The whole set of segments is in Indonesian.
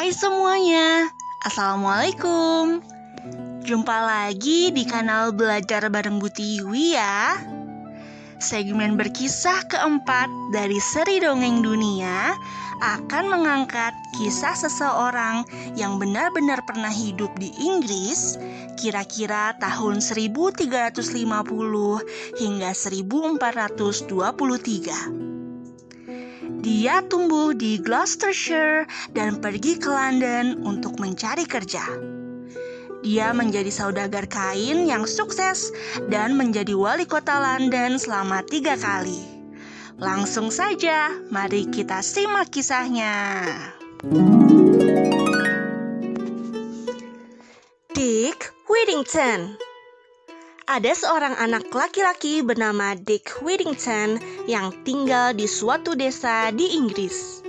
Hai semuanya, Assalamualaikum. Jumpa lagi di kanal Belajar Bareng Bu Tiwi ya. Segmen berkisah keempat dari seri Dongeng Dunia akan mengangkat kisah seseorang yang benar-benar pernah hidup di Inggris kira-kira tahun 1350 hingga 1423. Dia tumbuh di Gloucestershire dan pergi ke London untuk mencari kerja. Dia menjadi saudagar kain yang sukses dan menjadi wali kota London selama 3 kali. Langsung saja, mari kita simak kisahnya. Dick Whittington. Ada seorang anak laki-laki bernama Dick Whittington yang tinggal di suatu desa di Inggris.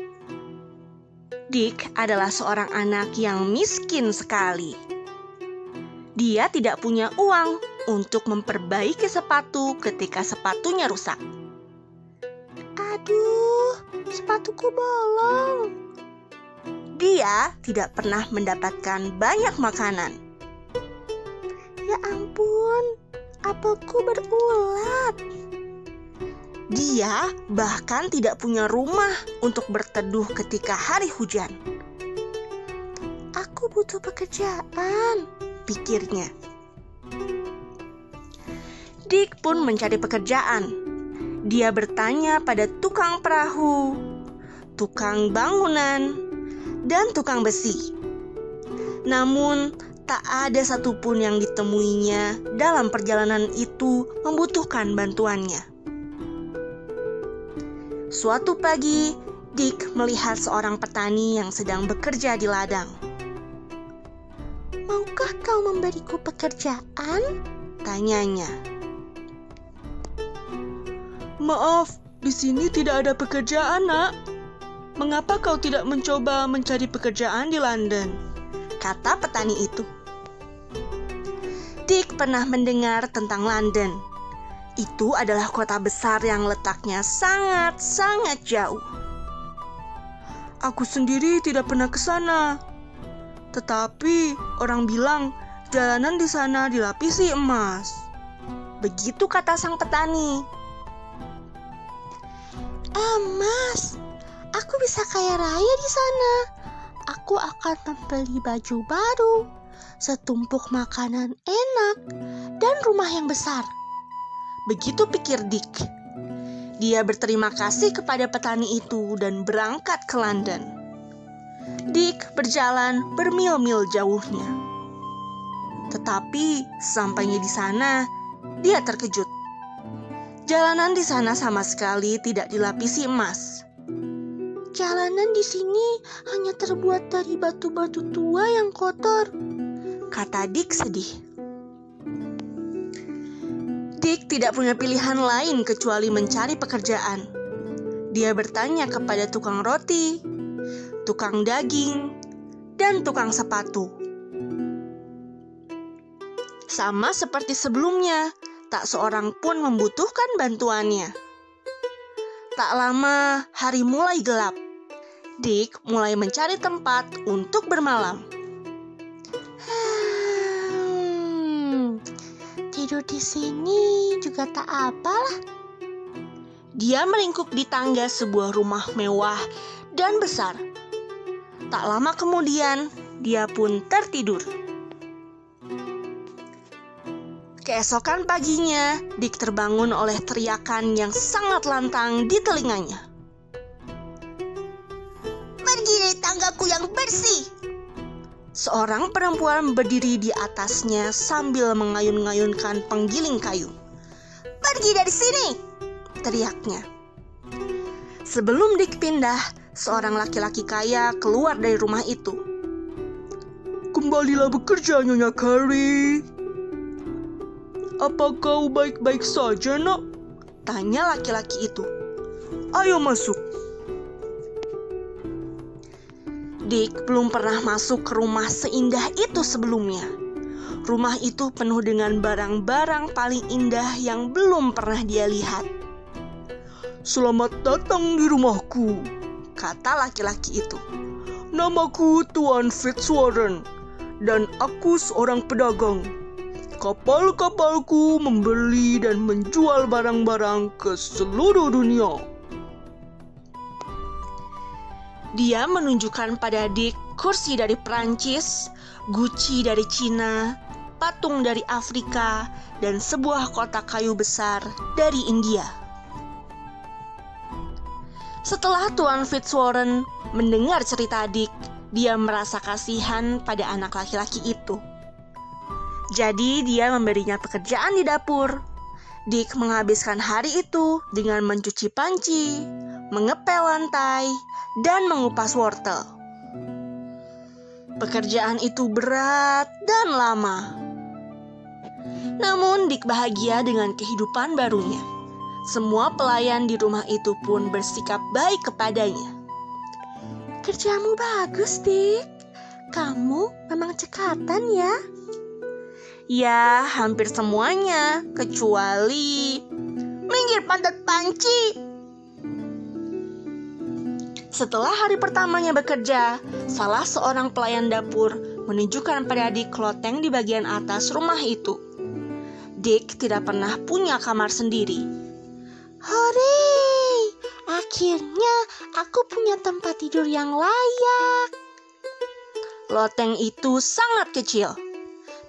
Dick adalah seorang anak yang miskin sekali. Dia tidak punya uang untuk memperbaiki sepatu ketika sepatunya rusak. Aduh, sepatuku bolong. Dia tidak pernah mendapatkan banyak makanan. Ya ampun, apelku berulat. Dia bahkan tidak punya rumah untuk berteduh ketika hari hujan. Aku butuh pekerjaan, pikirnya. Dick pun mencari pekerjaan. Dia bertanya pada tukang perahu, tukang bangunan, dan tukang besi. Namun, tak ada satupun yang ditemuinya dalam perjalanan itu membutuhkan bantuannya. Suatu pagi, Dick melihat seorang petani yang sedang bekerja di ladang. "Maukah kau memberiku pekerjaan?" tanyanya. "Maaf, di sini tidak ada pekerjaan, Nak. Mengapa kau tidak mencoba mencari pekerjaan di London?" kata petani itu. Dick pernah mendengar tentang London. Itu adalah kota besar yang letaknya sangat-sangat jauh. "Aku sendiri tidak pernah ke sana. Tetapi orang bilang jalanan di sana dilapisi emas." Begitu kata sang petani. "Emas, aku bisa kaya raya di sana. Aku akan membeli baju baru, setumpuk makanan enak, dan rumah yang besar." Begitu pikir Dick. Dia berterima kasih kepada petani itu dan berangkat ke London. Dick berjalan bermil-mil jauhnya. Tetapi sampainya di sana, dia terkejut. Jalanan di sana sama sekali tidak dilapisi emas. "Jalanan di sini hanya terbuat dari batu-batu tua yang kotor," kata Dick sedih. Dick tidak punya pilihan lain kecuali mencari pekerjaan. Dia bertanya kepada tukang roti, tukang daging, dan tukang sepatu. Sama seperti sebelumnya, tak seorang pun membutuhkan bantuannya. Tak lama, hari mulai gelap. Dick mulai mencari tempat untuk bermalam. Tidur di sini juga tak apalah. Dia meringkuk di tangga sebuah rumah mewah dan besar. Tak lama kemudian, dia pun tertidur. Keesokan paginya, Dick terbangun oleh teriakan yang sangat lantang di telinganya. "Pergi dari tanggaku yang bersih!" Seorang perempuan berdiri di atasnya sambil mengayun-ngayunkan penggiling kayu. "Pergi dari sini!" teriaknya. Sebelum Dick pindah, seorang laki-laki kaya keluar dari rumah itu. "Kembalilah bekerja, Nyonya Carrie." "Apa kau baik-baik saja, Nak?" tanya laki-laki itu. "Ayo masuk." Dick belum pernah masuk ke rumah seindah itu sebelumnya. Rumah itu penuh dengan barang-barang paling indah yang belum pernah dia lihat. "Selamat datang di rumahku," kata laki-laki itu. Namaku Tuan Fitzwarren, dan aku seorang pedagang. Kapal-kapalku membeli dan menjual barang-barang ke seluruh dunia. Dia menunjukkan pada Dick kursi dari Prancis, guci dari Cina, patung dari Afrika, dan sebuah kotak kayu besar dari India. Setelah Tuan Fitzwarren mendengar cerita Dick, dia merasa kasihan pada anak laki-laki itu. Jadi dia memberinya pekerjaan di dapur. Dick menghabiskan hari itu dengan mencuci panci, mengepel lantai, dan mengupas wortel. Pekerjaan itu berat dan lama. Namun Dick bahagia dengan kehidupan barunya. Semua pelayan di rumah itu pun bersikap baik kepadanya. Kerjamu bagus, Dick. Kamu memang cekatan ya? Ya, hampir semuanya, kecuali minggir pantat panci. Setelah hari pertamanya bekerja, salah seorang pelayan dapur menunjukkan pada Dick loteng di bagian atas rumah itu. Dick tidak pernah punya kamar sendiri. Hore! Akhirnya aku punya tempat tidur yang layak. Loteng itu sangat kecil.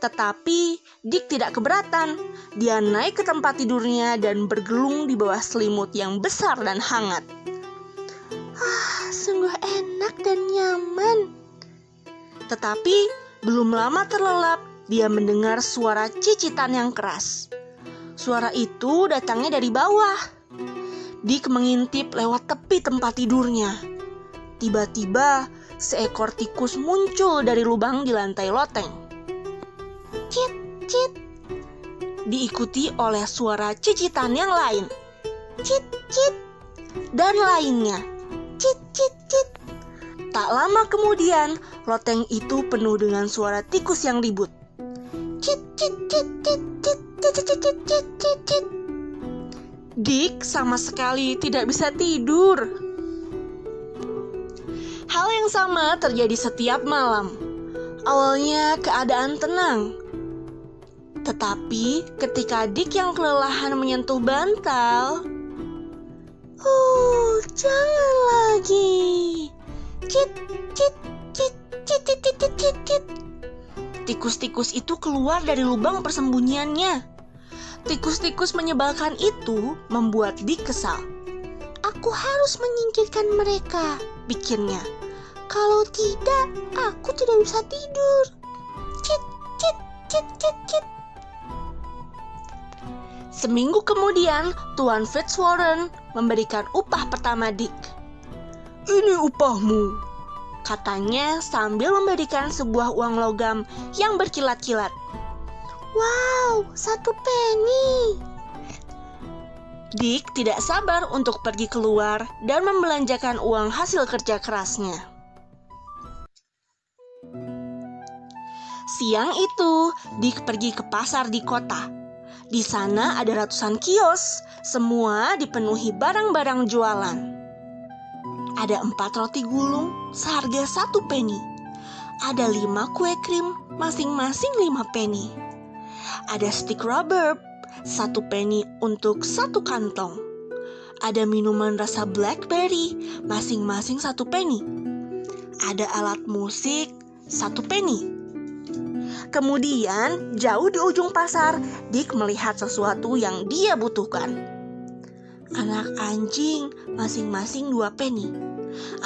Tetapi Dick tidak keberatan. Dia naik ke tempat tidurnya dan bergelung di bawah selimut yang besar dan hangat. Sungguh enak dan nyaman. Tetapi belum lama terlelap, dia mendengar suara cicitan yang keras. Suara itu datangnya dari bawah. Dick mengintip lewat tepi tempat tidurnya. Tiba-tiba seekor tikus muncul dari lubang di lantai loteng. Cit, cit. Diikuti oleh suara cicitan yang lain. Cit, cit. Dan lainnya. Cit, cit, cit. Tak lama kemudian, loteng itu penuh dengan suara tikus yang ribut. Cit, cit, cit, cit, cit, cit, cit, cit, cit, cit, cit. Dick sama sekali tidak bisa tidur. Hal yang sama terjadi setiap malam. Awalnya keadaan tenang. Tetapi ketika Dick yang kelelahan menyentuh bantal, jangan lagi. Cit, cit, cit, cit, cit, cit, cit, cit, cit. Tikus-tikus itu keluar dari lubang persembunyiannya. Tikus-tikus menyebalkan itu membuat Dick kesal. Aku harus menyingkirkan mereka, pikirnya. Kalau tidak, aku tidak bisa tidur. Cit, cit, cit, cit, cit. Seminggu kemudian, Tuan Fitzwarren memberikan upah pertama Dick. Ini upahmu, katanya sambil memberikan sebuah uang logam yang berkilat-kilat. Wow, 1 penny. Dick tidak sabar untuk pergi keluar dan membelanjakan uang hasil kerja kerasnya. Siang itu, Dick pergi ke pasar di kota. Di sana ada ratusan kios, semua dipenuhi barang-barang jualan. Ada 4 roti gulung seharga 1 penny. Ada 5 kue krim, masing-masing 5 penny. Ada stik rubber, 1 penny untuk 1 kantong. Ada minuman rasa blackberry, masing-masing 1 penny. Ada alat musik, 1 penny. Kemudian, jauh di ujung pasar, Dick melihat sesuatu yang dia butuhkan. Anak anjing, masing-masing 2 penny.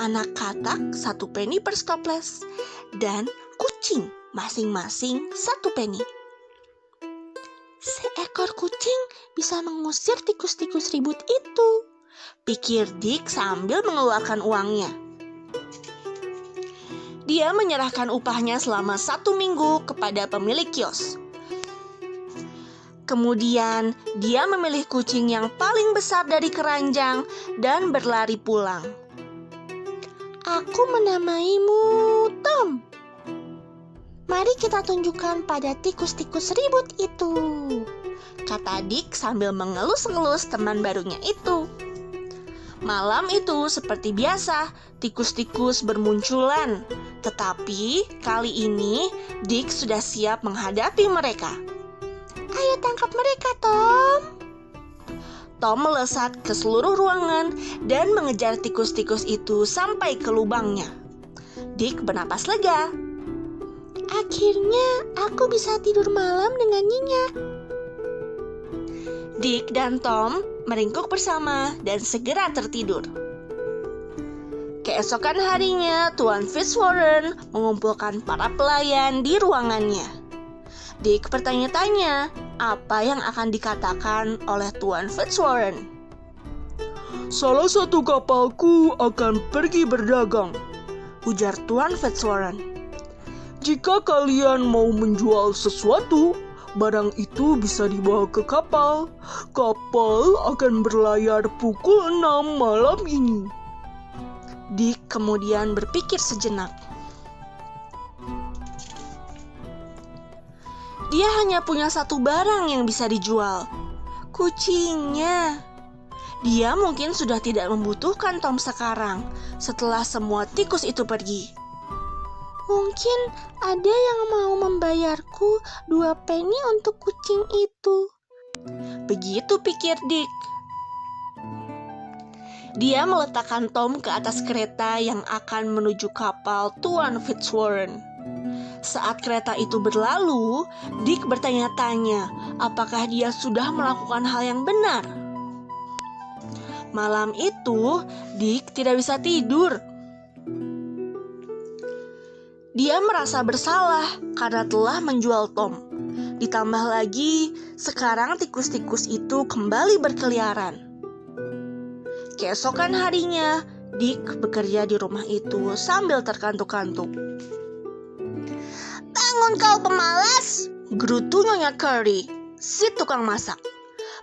Anak katak, 1 penny per stopless. Dan kucing, masing-masing 1 penny. Seekor kucing bisa mengusir tikus-tikus ribut itu, pikir Dick sambil mengeluarkan uangnya. Dia menyerahkan upahnya selama 1 minggu kepada pemilik kios. Kemudian dia memilih kucing yang paling besar dari keranjang dan berlari pulang. Aku menamaimu Tom. Mari kita tunjukkan pada tikus-tikus ribut itu, kata Dick sambil mengelus-ngelus teman barunya itu. Malam itu seperti biasa, tikus-tikus bermunculan. Tetapi kali ini Dick sudah siap menghadapi mereka. Ayo tangkap mereka, Tom. Tom melesat ke seluruh ruangan dan mengejar tikus-tikus itu sampai ke lubangnya. Dick bernapas lega. Akhirnya aku bisa tidur malam dengan nyenyak. Dick dan Tom meringkuk bersama dan segera tertidur. Keesokan harinya, Tuan Fitzwarren mengumpulkan para pelayan di ruangannya. Dick bertanya-tanya apa yang akan dikatakan oleh Tuan Fitzwarren. Salah satu kapalku akan pergi berdagang, ujar Tuan Fitzwarren. Jika kalian mau menjual sesuatu, barang itu bisa dibawa ke kapal. Kapal akan berlayar pukul 6 malam ini. Dick kemudian berpikir sejenak. Dia hanya punya satu barang yang bisa dijual, kucingnya. Dia mungkin sudah tidak membutuhkan Tom sekarang, setelah semua tikus itu pergi. Mungkin ada yang mau membayarku 2 penny untuk kucing itu. Begitu pikir Dick. Dia meletakkan Tom ke atas kereta yang akan menuju kapal Tuan Fitzwarren. Saat kereta itu berlalu, Dick bertanya-tanya apakah dia sudah melakukan hal yang benar. Malam itu, Dick tidak bisa tidur. Dia merasa bersalah karena telah menjual Tom. Ditambah lagi, sekarang tikus-tikus itu kembali berkeliaran. Keesokan harinya, Dick bekerja di rumah itu sambil terkantuk-kantuk. Bangun kau pemalas, gerutu Nyonya Curry, si tukang masak.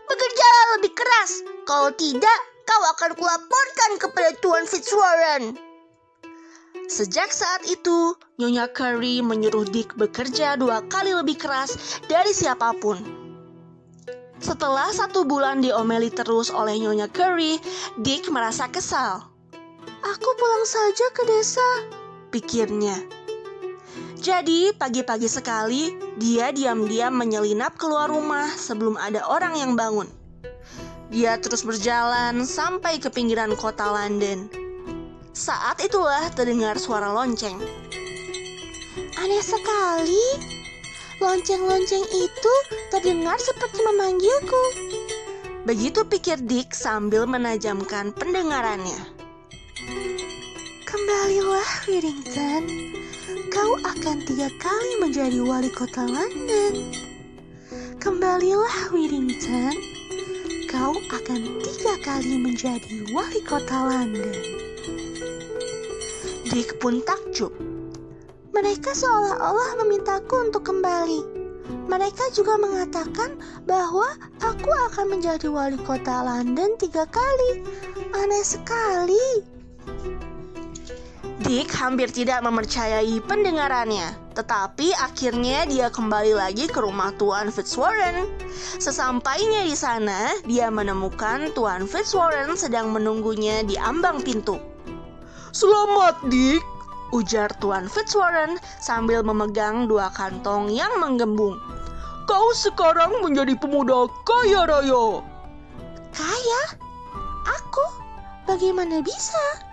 Bekerjalah lebih keras, kalau tidak kau akan kulaporkan kepada Tuan Fitzwarren. Sejak saat itu, Nyonya Curry menyuruh Dick bekerja 2 kali lebih keras dari siapapun. Setelah 1 bulan diomeli terus oleh Nyonya Curry, Dick merasa kesal. Aku pulang saja ke desa, pikirnya. Jadi pagi-pagi sekali, dia diam-diam menyelinap keluar rumah sebelum ada orang yang bangun. Dia terus berjalan sampai ke pinggiran kota London. Saat itulah terdengar suara lonceng. Aneh sekali, lonceng-lonceng itu terdengar seperti memanggilku. Begitu pikir Dick sambil menajamkan pendengarannya. Kembalilah, Whittington. Kau akan 3 kali menjadi wali kota London. Kembalilah, Whittington. Kau akan 3 kali menjadi wali kota London. Dick pun takjub. Mereka seolah-olah memintaku untuk kembali. Mereka juga mengatakan bahwa aku akan menjadi wali kota London 3 kali. Aneh sekali. Dick hampir tidak mempercayai pendengarannya, tetapi akhirnya dia kembali lagi ke rumah Tuan Fitzwarren. Sesampainya di sana, dia menemukan Tuan Fitzwarren sedang menunggunya di ambang pintu. Selamat, Dick, ujar Tuan Fitzwarren sambil memegang 2 kantong yang menggembung. Kau sekarang menjadi pemuda kaya raya. Kaya? Aku? Bagaimana bisa?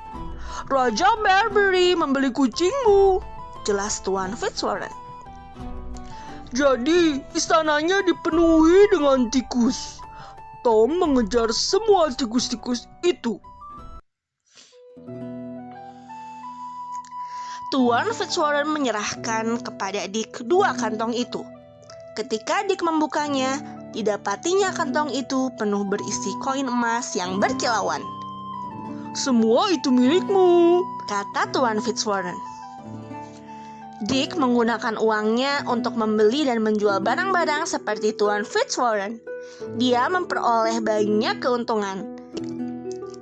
Raja Merbury membeli kucingmu, jelas Tuan Fitzwarren. Jadi istananya dipenuhi dengan tikus. Tom mengejar semua tikus-tikus itu. Tuan Fitzwarren menyerahkan kepada Dick 2 kantong itu. Ketika Dick membukanya, didapatinya kantong itu penuh berisi koin emas yang berkilauan. Semua itu milikmu, kata Tuan Fitzwarren. Dick menggunakan uangnya untuk membeli dan menjual barang-barang seperti Tuan Fitzwarren. Dia memperoleh banyak keuntungan.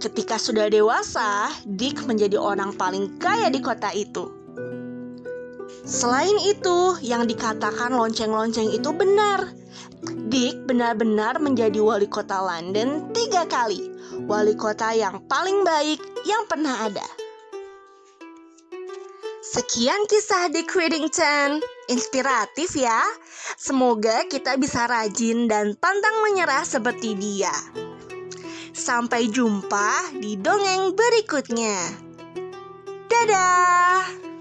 Ketika sudah dewasa, Dick menjadi orang paling kaya di kota itu. Selain itu, yang dikatakan lonceng-lonceng itu benar. Dick benar-benar menjadi wali kota London 3 kali. wali kota yang paling baik yang pernah ada. Sekian kisah Dick Whittington. Inspiratif ya. Semoga kita bisa rajin dan pantang menyerah seperti dia. Sampai jumpa di dongeng berikutnya. Dadah!